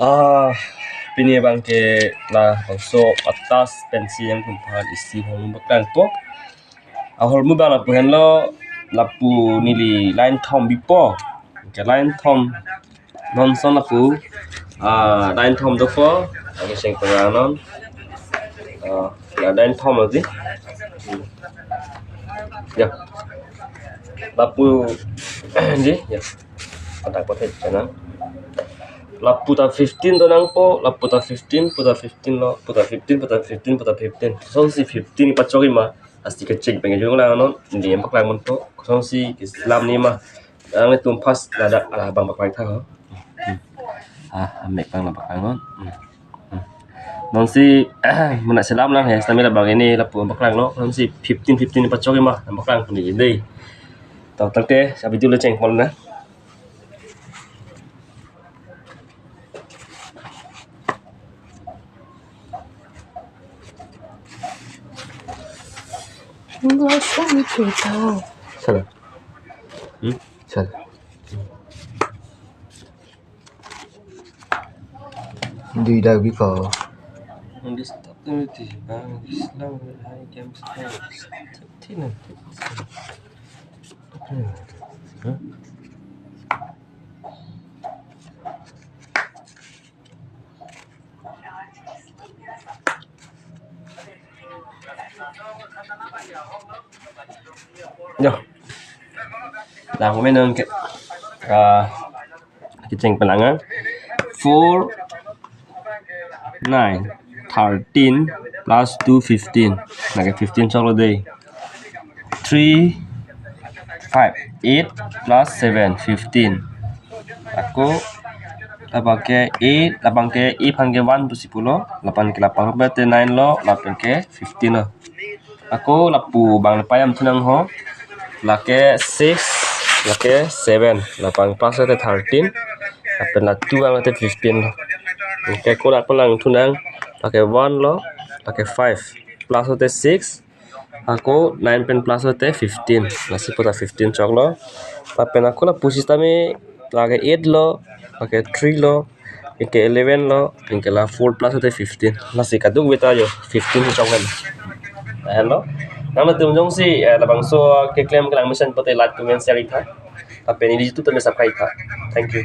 Ah, pini bangke lah bangso atas pensi yang kumpul isi hong bakang po. Ahol mu bang lapu henlo lapu nili line tom bipo. Ke line tom nonson lapu line tom doko ang iseng penganon. Ya line tom lagi. Ya. Lapu ni ya. Ada kotek channel. Laputa 15 to nang po, laputa 15, puta 15 lo, puta 15, puta 15, puta 15. Kosong si 15 pacok ima, asti kecik pengen juga lang non, hindi yang paklang mon po. Kosong si Islam ni ma, ang itu pas ada bang paklang tha ho. Ambek bang paklang non. Non si muna Islam lang ya, Islam la bang ini lapu paklang lo, kosong si 15 pacok ima, paklang pun di dei. Tahu tangke, sabi dulu ceng pon na. Salah. Salah. Hindi lagi ka. Hindi stop na ito. Bang Islam hai game start. Tina. Yo. Làm của mấy nương cái chỉnh pelangan 4 9 13 plus 2 15 là cái 15 cho nó đây 3 5 8 plus 7 15 aku lapang ke 8 lapang ke 8 hanggang 1 tu 10 lapang ke 8 berarti 9 lo lapang ke 15 lo aku lapu bang lepayam tunang ho lake 6 lake 7 lapang plus ada 13 lapang la 2 ang ada 15 lo okay aku lapang lang tunang lake 1 lo lake 5 plus ada 6 aku 9 pen plus ada 15 nasi puta 15 chok lo lapang aku la pusis tami lake 8 lo lake 3 lo lake 11 lo lake la 4 plus ada 15 nasi kadung beta yo 15 chok kan hello nang na tum jong si labang so ke claim ke lang mission pote like comment share ita tapi ni di situ tu subscribe ita thank you